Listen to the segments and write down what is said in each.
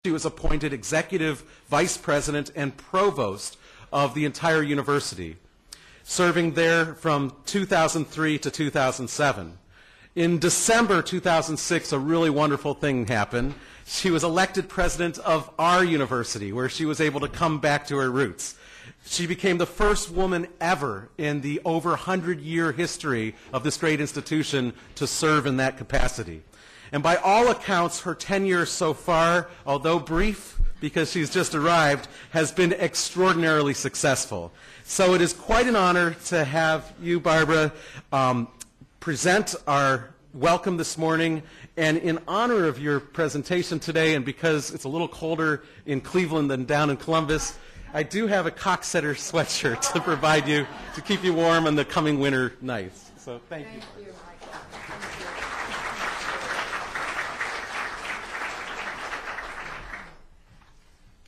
She was appointed executive vice president and provost of the entire university, serving there from 2003 to 2007. In December 2006, a really wonderful thing happened. She was elected president of our university, where she was able to come back to her roots. She became the first woman ever in the over 100-year history of this great institution to serve in that capacity. And by all accounts, her tenure so far, although brief because she's just arrived, has been extraordinarily successful. So it is quite an honor to have you, Barbara, present our welcome this morning. And in honor of your presentation today, and because it's a little colder in Cleveland than down in Columbus, I do have a Cocksetter sweatshirt to provide you to keep you warm on the coming winter nights. So thank you.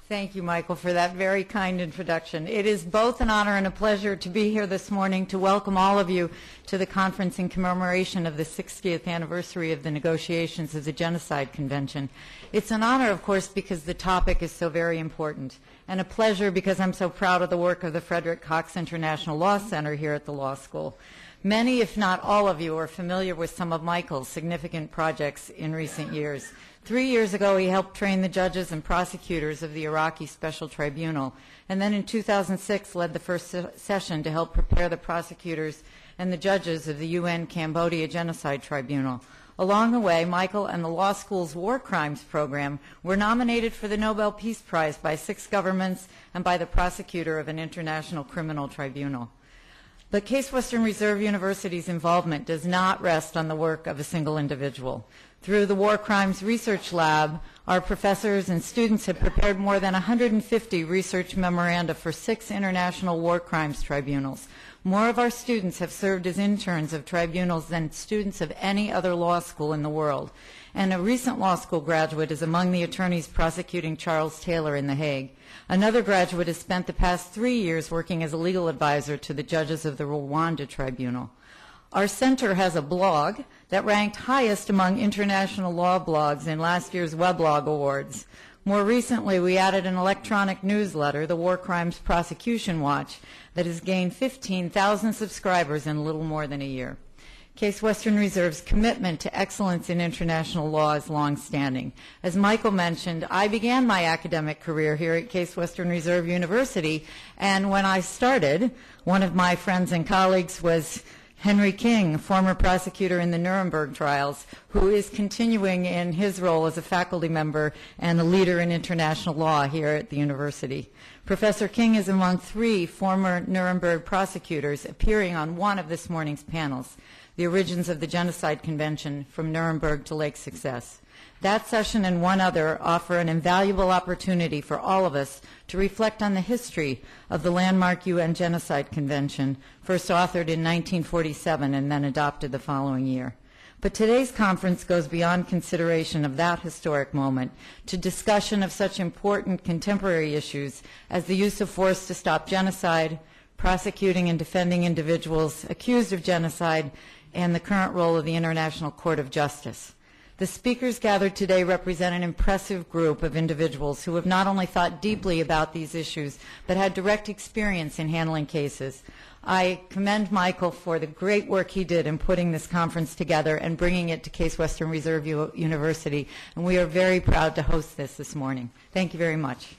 Thank you, Michael, for that very kind introduction. It is both an honor and a pleasure to be here this morning to welcome all of you to the conference in commemoration of the 60th anniversary of the negotiations of the Genocide Convention. It's an honor, of course, because the topic is so very important, and a pleasure because I'm so proud of the work of the Frederick Cox International Law Center here at the law school. Many, if not all of you, are familiar with some of Michael's significant projects in recent years. 3 years ago, he helped train the judges and prosecutors of the Iraqi Special Tribunal, and then in 2006 led the first session to help prepare the prosecutors and the judges of the UN Cambodia Genocide Tribunal. Along the way, Michael and the law school's War Crimes program were nominated for the Nobel Peace Prize by 6 governments and by the prosecutor of an international criminal tribunal. But Case Western Reserve University's involvement does not rest on the work of a single individual. Through the War Crimes Research Lab, our professors and students have prepared more than 150 research memoranda for 6 international war crimes tribunals. More of our students have served as interns of tribunals than students of any other law school in the world. And a recent law school graduate is among the attorneys prosecuting Charles Taylor in The Hague. Another graduate has spent the past 3 years working as a legal advisor to the judges of the Rwanda Tribunal. Our center has a blog that ranked highest among international law blogs in last year's Weblog Awards. More recently, we added an electronic newsletter, the War Crimes Prosecution Watch, that has gained 15,000 subscribers in little more than a year. Case Western Reserve's commitment to excellence in international law is longstanding. As Michael mentioned, I began my academic career here at Case Western Reserve University, and when I started, one of my friends and colleagues was Henry King, former prosecutor in the Nuremberg trials, who is continuing in his role as a faculty member and a leader in international law here at the university. Professor King is among 3 former Nuremberg prosecutors appearing on one of this morning's panels, The Origins of the Genocide Convention from Nuremberg to Lake Success. That session and one other offer an invaluable opportunity for all of us to reflect on the history of the landmark UN Genocide Convention, first authored in 1947 and then adopted the following year. But today's conference goes beyond consideration of that historic moment to discussion of such important contemporary issues as the use of force to stop genocide, prosecuting and defending individuals accused of genocide, and the current role of the International Court of Justice. The speakers gathered today represent an impressive group of individuals who have not only thought deeply about these issues, but had direct experience in handling cases. I commend Michael for the great work he did in putting this conference together and bringing it to Case Western Reserve University, and we are very proud to host this morning. Thank you very much.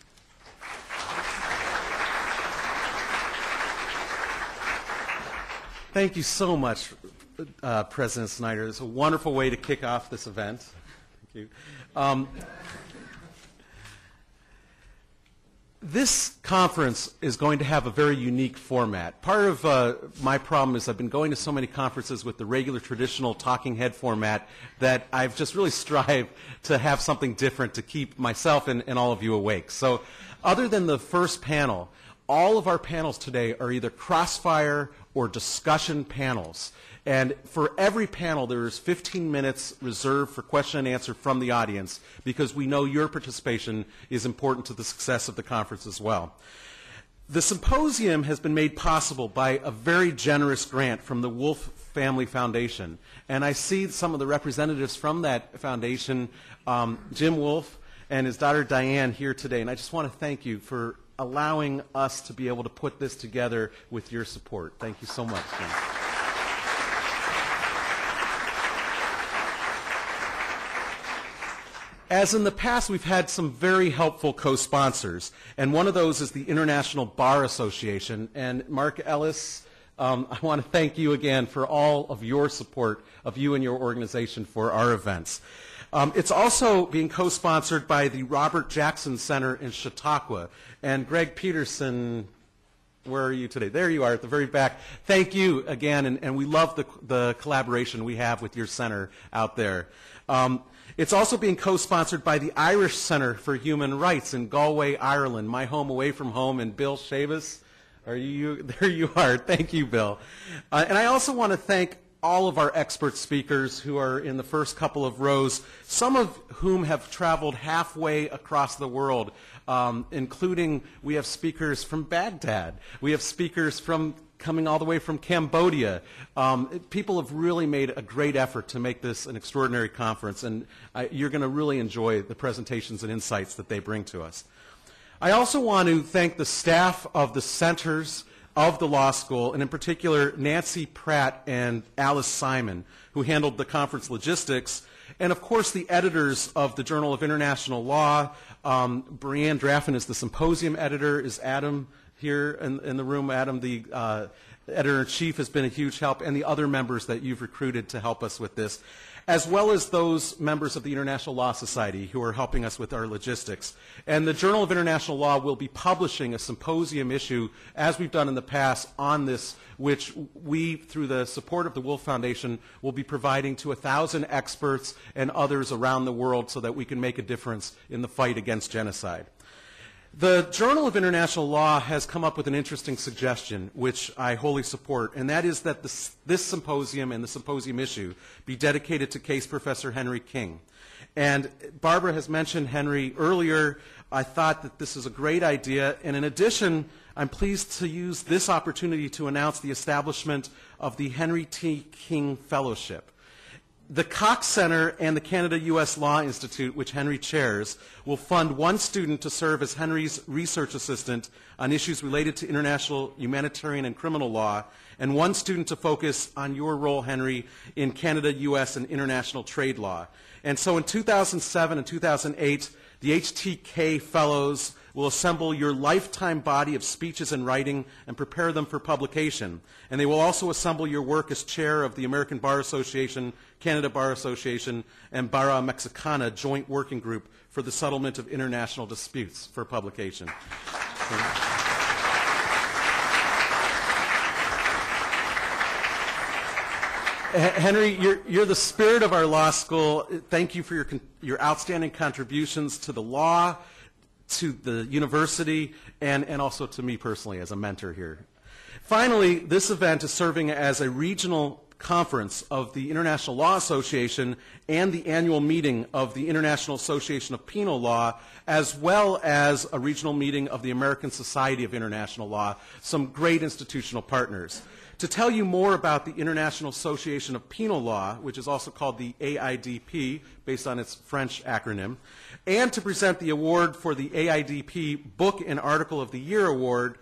Thank you so much, President Schneider. It's a wonderful way to kick off this event. Thank you. This conference is going to have a very unique format. Part of my problem is I've been going to so many conferences with the regular traditional talking head format that I've just really strived to have something different to keep myself and all of you awake. So other than the first panel, all of our panels today are either crossfire or discussion panels. And for every panel, there is 15 minutes reserved for question and answer from the audience because we know your participation is important to the success of the conference as well. The symposium has been made possible by a very generous grant from the Wolf Family Foundation. And I see some of the representatives from that foundation, Jim Wolf and his daughter Diane here today. And I just want to thank you for allowing us to be able to put this together with your support. Thank you so much, Jim. As in the past, we've had some very helpful co-sponsors, and one of those is the International Bar Association. And Mark Ellis, I want to thank you again for all of your support of you and your organization for our events. It's also being co-sponsored by the Robert Jackson Center in Chautauqua. And Greg Peterson, where are you today? There you are at the very back. Thank you again, and we love the collaboration we have with your center out there. It's also being co-sponsored by the Irish Center for Human Rights in Galway, Ireland, my home away from home, and Bill Shavis. Are you? There you are. Thank you, Bill. And I also want to thank all of our expert speakers who are in the first couple of rows, some of whom have traveled halfway across the world, including we have speakers from Baghdad. We have speakers from coming all the way from Cambodia. People have really made a great effort to make this an extraordinary conference, and you're going to really enjoy the presentations and insights that they bring to us. I also want to thank the staff of the centers of the law school, and in particular Nancy Pratt and Alice Simon, who handled the conference logistics, and of course the editors of the Journal of International Law. Brianne Draffin is the Symposium editor. Is Adam here in the room? Adam, the editor-in-chief, has been a huge help, and the other members that you've recruited to help us with this, as well as those members of the International Law Society who are helping us with our logistics. And the Journal of International Law will be publishing a symposium issue, as we've done in the past, on this, which we, through the support of the Wolf Foundation, will be providing to 1,000 experts and others around the world so that we can make a difference in the fight against genocide. The Journal of International Law has come up with an interesting suggestion, which I wholly support, and that is that this symposium and the symposium issue be dedicated to case Professor Henry King. And Barbara has mentioned Henry earlier. I thought that this is a great idea, and in addition, I'm pleased to use this opportunity to announce the establishment of the Henry T. King Fellowship. The Cox Center and the Canada-U.S. Law Institute, which Henry chairs, will fund one student to serve as Henry's research assistant on issues related to international humanitarian and criminal law, and one student to focus on your role, Henry, in Canada, U.S., and international trade law. And so in 2007 and 2008, the HTK Fellows will assemble your lifetime body of speeches and writing and prepare them for publication. And they will also assemble your work as chair of the American Bar Association, Canada Bar Association, and Barra Mexicana joint working group for the settlement of international disputes for publication. Henry, you're the spirit of our law school. Thank you for your outstanding contributions to the law, to the university, and also to me personally as a mentor here. Finally, this event is serving as a regional conference of the International Law Association and the annual meeting of the International Association of Penal Law, as well as a regional meeting of the American Society of International Law, some great institutional partners. To tell you more about the International Association of Penal Law, which is also called the AIDP, based on its French acronym, and to present the award for the AIDP Book and Article of the Year Award,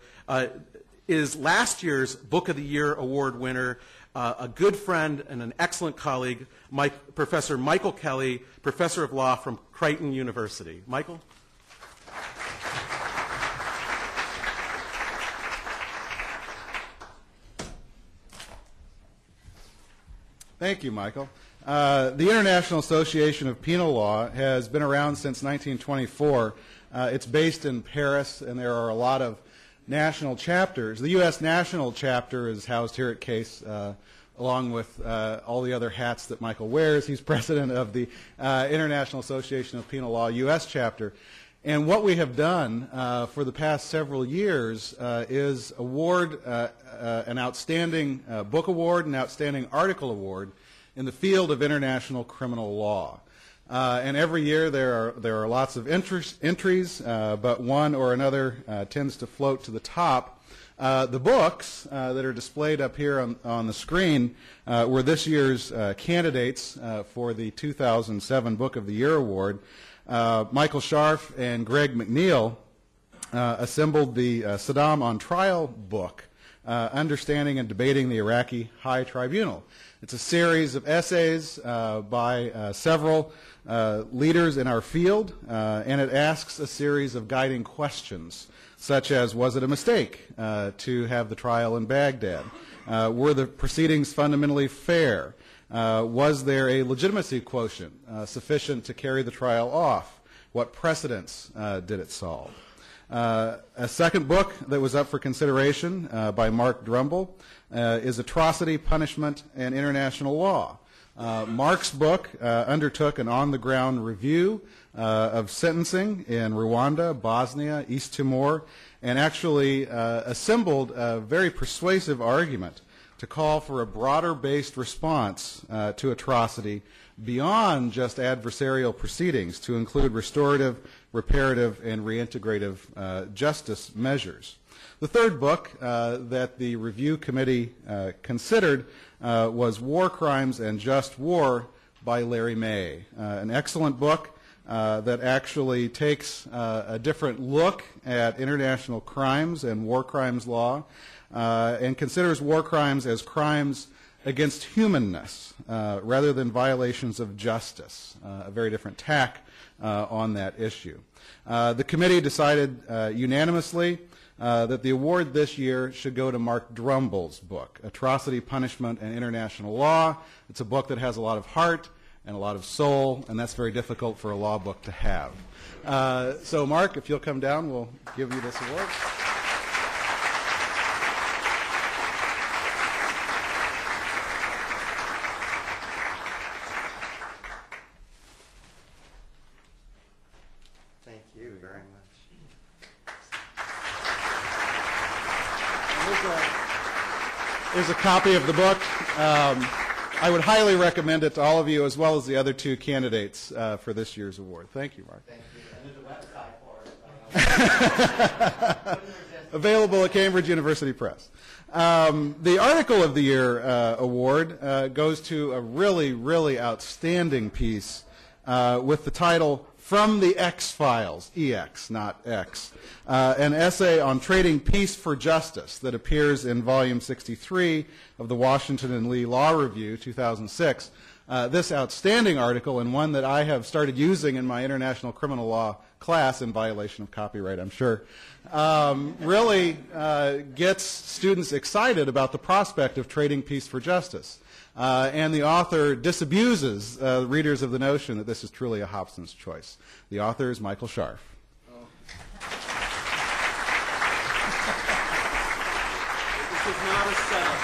is last year's Book of the Year Award winner, a good friend and an excellent colleague, Professor Michael Kelly, Professor of Law from Creighton University. Michael? Thank you, Michael. The International Association of Penal Law has been around since 1924. It's based in Paris, and there are a lot of national chapters. The U.S. national chapter is housed here at Case, along with all the other hats that Michael wears. He's president of the International Association of Penal Law U.S. chapter. And what we have done for the past several years is award an outstanding book award, an outstanding article award in the field of international criminal law. And every year there are lots of entries, but one or another tends to float to the top. The books that are displayed up here on the screen were this year's candidates for the 2007 Book of the Year Award. Michael Scharf and Greg McNeil assembled the Saddam on Trial book, Understanding and Debating the Iraqi High Tribunal. It's a series of essays by several leaders in our field, and it asks a series of guiding questions, such as, was it a mistake to have the trial in Baghdad? Were the proceedings fundamentally fair? Was there a legitimacy quotient sufficient to carry the trial off? What precedents did it solve? A second book that was up for consideration by Mark Drumble is Atrocity, Punishment, and International Law. Mark's book undertook an on-the-ground review of sentencing in Rwanda, Bosnia, East Timor, and actually assembled a very persuasive argument to call for a broader-based response to atrocity beyond just adversarial proceedings, to include restorative, reparative, and reintegrative justice measures. The third book that the review committee considered was War Crimes and Just War by Larry May, an excellent book that actually takes a different look at international crimes and war crimes law and considers war crimes as crimes against humanness rather than violations of justice, a very different tack on that issue. The committee decided unanimously that the award this year should go to Mark Drumble's book, Atrocity, Punishment, and International Law. It's a book that has a lot of heart and a lot of soul, and that's very difficult for a law book to have. So, Mark, if you'll come down, we'll give you this award. Thank you very much. Here's a copy of the book. I would highly recommend it to all of you, as well as the other two candidates for this year's award. Thank you, Mark. Thank you. And there's a website for it. Available at Cambridge University Press. The Article of the Year award goes to a really, really outstanding piece with the title From the X-Files, EX, not X, an essay on trading peace for justice that appears in Volume 63 of the Washington and Lee Law Review, 2006. This outstanding article, and one that I have started using in my international criminal law class in violation of copyright, I'm sure, really gets students excited about the prospect of trading peace for justice. And the author disabuses readers of the notion that this is truly a Hobson's choice. The author is Michael Scharf. This is not a setup.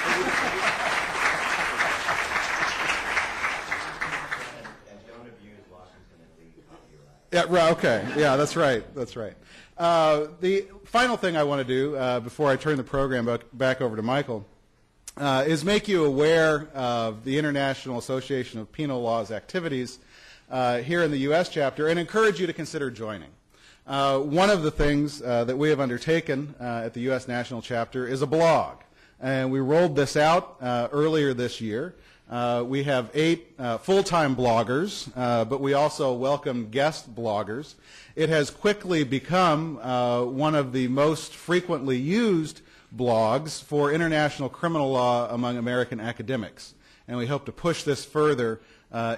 And don't abuse Washington and Lee copyright. Yeah, right, okay. Yeah, that's right. That's right. The final thing I want to do before I turn the program back over to Michael is make you aware of the International Association of Penal Law's activities here in the U.S. chapter and encourage you to consider joining. One of the things that we have undertaken at the U.S. National Chapter is a blog. And we rolled this out earlier this year. We have 8 full-time bloggers, but we also welcome guest bloggers. It has quickly become one of the most frequently used blogs for international criminal law among American academics. And we hope to push this further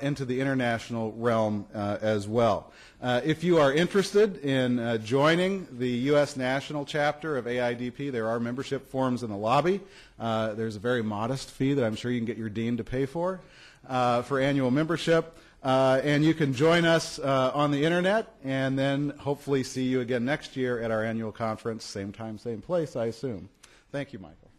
into the international realm as well. If you are interested in joining the U.S. National Chapter of AIDP, there are membership forms in the lobby. There's a very modest fee that I'm sure you can get your dean to pay for annual membership. And you can join us on the internet, and then hopefully see you again next year at our annual conference, same time, same place, I assume. Thank you, Michael.